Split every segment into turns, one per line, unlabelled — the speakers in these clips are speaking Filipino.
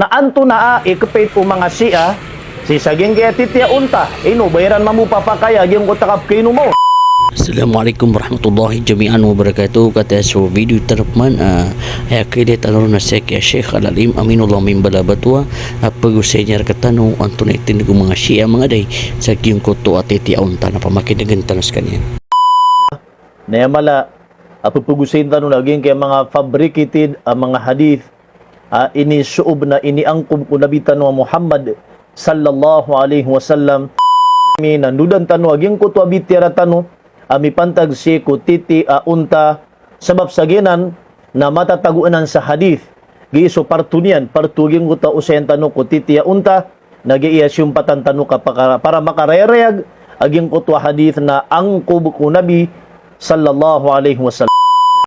Naanto na ikapit po mga siya, si saging kaya titya unta, bayaran mamupapakaya, yung utakap kayo mo.
Assalamualaikum warahmatullahi jami'an wabarakatuh. Kata so video terapman akidat alor na Sheikh Al-Alim Aminullah min balabatua pag-usenyar katano antunitin ko mga Shia mga day sa kiyong koto at itiaunta na pamakin tanas kaniya.
Nayamala, apupugusin tanong naging kaya mga fabricated mga hadith, ini suub na iniangkub ko nabitan wa Muhammad sallallahu alaihi wasallam. Nandudan tanong aging ko to abitira tanong pantag si kutiti unta sabab saginan na matataguanan sa hadith giiso partunian partuging ko ta usayan tanong kutiti unta nagiiyas yung patantano ka para makarereyag aging ko to hadith na angkub ko nabi sallallahu alaihi wasallam.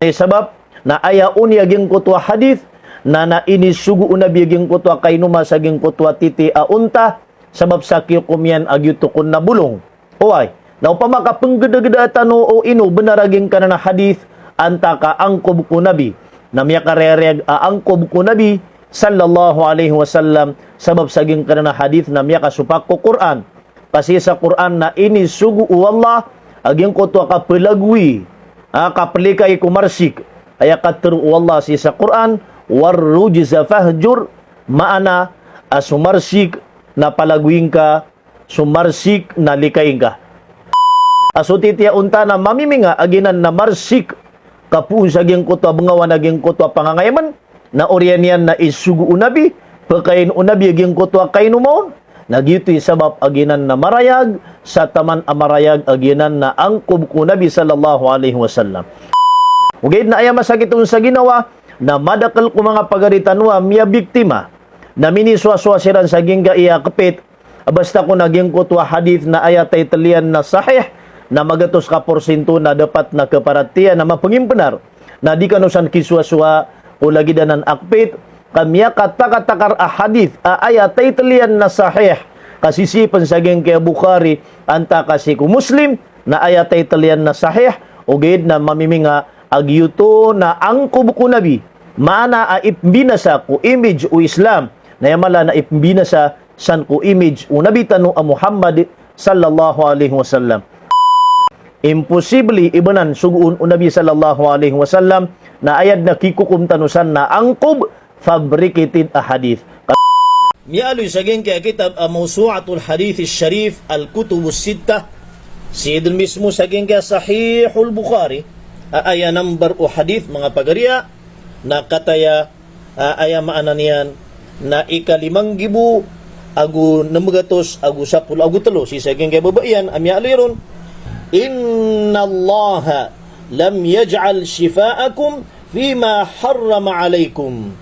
Sabab na ayaun aging ko to hadith na inisugu unabi aging ko to kainuma saging ko to titi unta sabab sakyo kumyan agyutukon na bulong. Oay, na upamakapanggada-gada tano o ino benaraging ka na hadith anta ka angkob ko nabi na miya karereg angkob ko nabi sallallahu alaihi wasallam sabab saging ka na hadith na miya kasupak ko Quran. Kasi sa Quran na inisugu Allah aging ko to kapilagwi kapelikay kumarsik aya katru Allah si sa Quran warrujza fahjur maana sumarsik na palagwing ka, sumarsik na likayin ka. Asutitiya unta na mamiminga aginan na marsik kapun saging kutwa bangawan aging kutwa pangangayaman na oryan yan na isugu unabi pagkain unabi aging kutwa kain umon nagyutoy sabab aginan na marayag sa taman amarayag aginan na angkub ko nabi sallallahu alaihi wasallam. Ugay na ayama sa kitong sa ginawa na madakal ko mga pagaritanwa miya biktima na miniswaswasiran sa gingga iya kapit basta ko naging kutwa hadith na ayat ay talian na sahih na magatos ka porsinto na dapat na keparatian na mapangimpenar na di kanusan kiswaswa o lagi danan akpit kamya kata-katakar hadith ayat ay talian na sahih kasisipan sa gingga Bukhari anta kasi ko Muslim na ayat ay talian na sahih o gid na mamiminga agyuto na angkub ko nabi mana ipbinasa ko image o Islam na yamala na ipbinasa san ko image o nabitano ang Muhammad sallallahu alaihi wasallam. Imposible ibanan suguun o nabi sallallahu alaihi wasallam na ayad na kikukum tanusan na angkub fabricated hadith. Mialoy saging kaya kitab Mawsu'atul Hadith Sharif Al-Kutub Sitta sidin mismo saging kaya Sahihul Bukhari aya number o hadith mga pagariya na kataya aya maanan yan na ikalimang gibu agu namagatos agu sapul agu telo si saging kay babayan amya aliron inna allaha lam yaj'al shifaakum fima harrama alaykum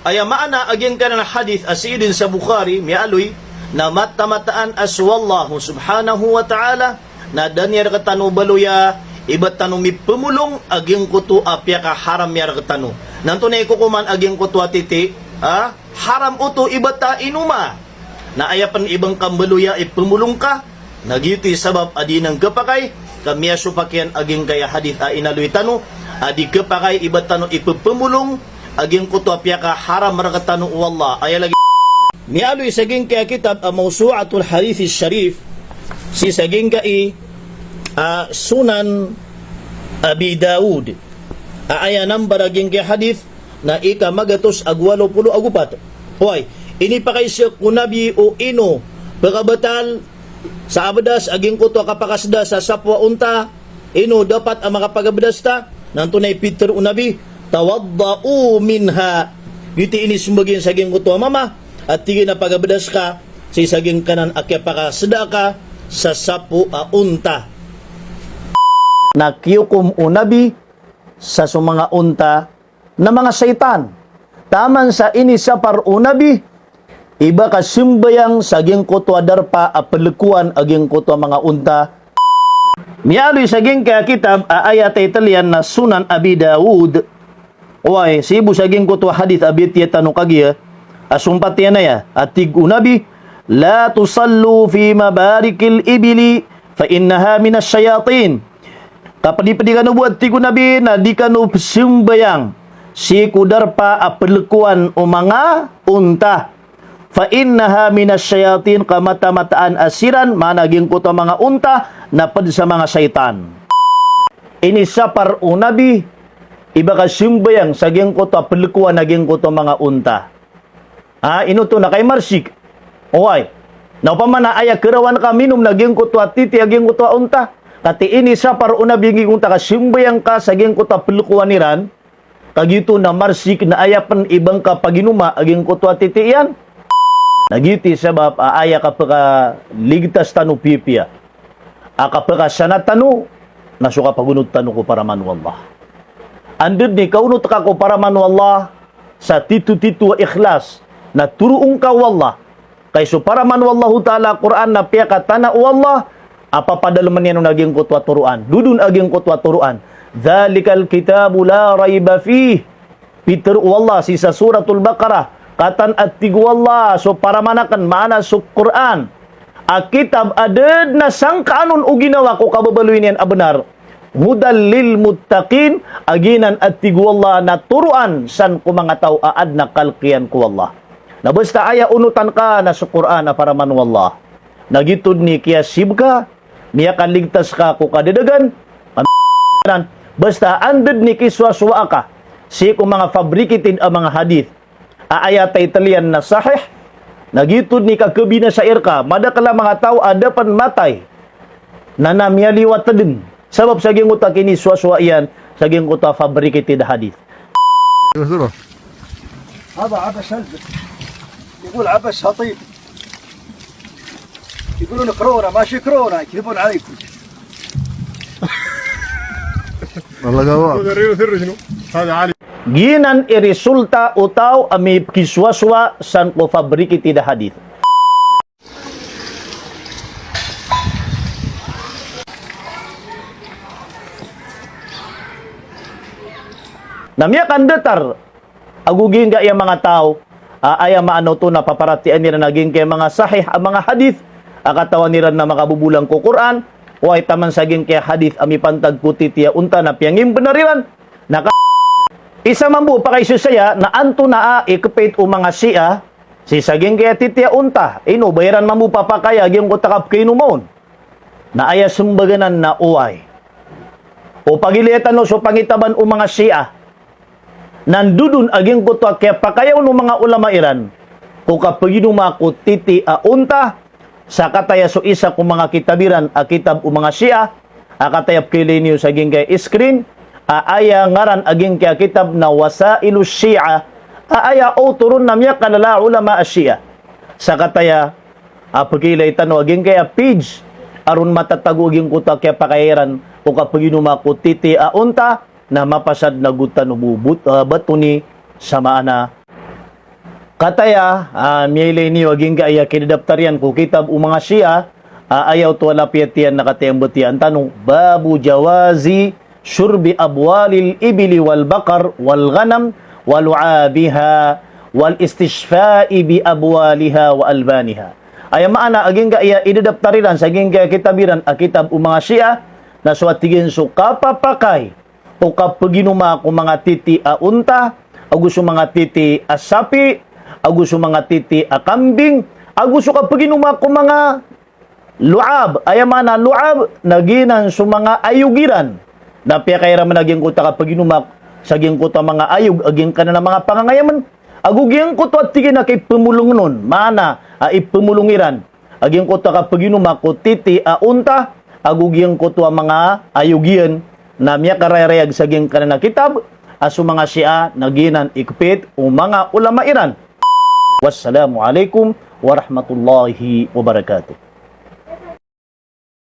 aya maana aging kana hadith asidin sa Bukhari mialoy na matamataan aswallahu subhanahu wa ta'ala na danyar katano baluya ibat tano mi pemulong aging kutu apya ka haram yar katano nanto na ikukuman aging kutu atiti haram uto ibat ta inuma na ayapan ibang kambaluya ipemulong ka nagyuti sabab adi nang kapakay kamya supakyan aging kaya hadith inaluy tano adi kapakay ibat tano ipepemulong aging kutu apya ka haram rakatano wallah aya lagi mialoy saging kaya kitab Mawsu'atul Hadith Sharif si saging kai Sunan Abi Daud aya number aging kay hadith na ika magatos agwalo pulo agupat hoy ini pa kay siya kunabi o ino pagkabatal sa abadas aging kuto kapakasda sa sapwa unta ino dapat ang makapagabadas ta nantunay Peter unabi tawaddau minha iti ini sumbagin saging kuto mama at tigin na pagabadas ka si saging kanan akya pakasda ka sa sapu unta na kiyukum unabi sa sumanga unta na mga saitan taman sa ini sa par unabi iba ka simbayang saging kutwa darpa apelekuan aging kutwa mga unta mialoy saging kaya kitab ayat italian na Sunan Abi Daud oy sibu saging kutwa hadith abit yatano kagiya asumpat yan na ya atig unabi la tusallu fi mabarikil ibili fa innaha minas syayatin kapadi-padi kanu buat tiku nabi na di kanu simbayang si kudarpa a pelekuan o mga unta. Fa innaha minasyayatin kamata-mataan asiran managing ko to mga unta napad sa mga syaitan. Ini sapar o nabi iba ka simbayang saging ko to pelekuan naging ko to mga unta. Ino to na kay marsik. Oy. Na upamana aya kerawan ka minum naging ko to titi aging ko to unta. Kati ini sapar o nabi nging unta ka simbayang ka saging ko to pelekuan niran. Kagito na marsik na ayapan ibang ka paginuma aging ko to titi yan. Nagiti sebab aya kapag ligtas tanu pipia. Kapag sanat tanu, nasuka pagunod tanu ko para manu Allah. Andud ni kaunot ka ko para manu Allah sa titu-titu ikhlas na turuong ka wallah. Kayso para manu Allah ta'ala Quran na piya ka tana wallah, apapadalaman yan naging kutwa turuan. Dudun aging kutwa turuan. Dhalikal kitabu la raiba fih. Peter wallah si sa suratul Baqarah. Katan at tigwallah, so para manakan mana sa Quran. Kitab adad na sangkaanon o ginawa ko kababaluin yan abenar. Hudal lil muttaqin, aginan at tigwallah na turuan san ko mga tao aad na kalkiyan ko Allah. Na basta aya unutan ka na sa Quran na para manwallah. Nagitod ni kaya sibka, niya kaligtas ka ko kadadagan, basta andad ni kiswaswa ka, si ko mga fabricated ang mga hadith. Ayat Italian na sahih, nagitod ni kakabina sa irka, madakala mga tao adapan matay, na namyaliwat na din. Sabab saging utak ini suwa-suwa yan, saging utak fabricated hadith.
هذا عبش هلبس يقول عبش هطيب يقولون كورونا ماشي كورونا يكذبون عليكم
والله قوام هذا عالي
Ginan iresulta utaw ami kiswaswa san ko fabricated hadith. Namya kan detar agugin ga yang mga tao aya maano to na paparatian nila naging kay mga sahih ang mga hadith akatawan nila na makabubulang ko Quran o ay taman saging kay hadith ami pantag puti tiya unta na piyangim benariran naka isa mambu pa kay saya na anto na ikapit o mga siya si saging kaya titiya unta ino bayaran mambu papakaya aging ko takap kayo noon na aya sumbaganan na uway o pagilitan no so pangitaban o mga siya nandudun aging ko to kaya pakayaw no mga ulama iran o kapag ko titi unta sa kataya so isa kong mga kitabiran kitab o mga siya katayap kilay niyo saging kaya screen aya ngaran aging kaya kitab na wasailu syi'a aya o turun namya kalala ulama asyi'a sa kataya pagkilay tano aging kaya page aron matatago aging kuta kaya pakairan o kapag ko titi unta na mapasad na gutan ububut batuni sa maana kataya miyay niyo aging kaya kinadaptarian ko kitab o mga syi'a ayaw to wala piyatian nakatayambutian tanong babu jawazi syurbi abwalil ibili wal bakar wal ghanam wal uabiha wal istishfa'i bi abwaliha wa albaniha. Ay maana aging kaya idadaptariran sa aging kaya kitabiran kitab o mga syi'a na suwatigin so kapapakay o kapaginuma ko mga titi unta aguso mga titi sapi aguso mga titi kambing aguso kapaginuma ko mga luab ay maana luab naginan so mga ayugiran na piya kaya raman aging kuta kapag inumak saging kuta mga ayog aging ka na mga pangangayaman aguging kuta at tigin na kay pumulong nun mana ipumulungiran aging kuta kapag inumak ko titi unta aguging kuta mga ayogyan na miya karayarayag saging ka na kitab aso mga siya naginan ikpit o mga ulama iran. Wassalamu alaikum warahmatullahi wabarakatuh.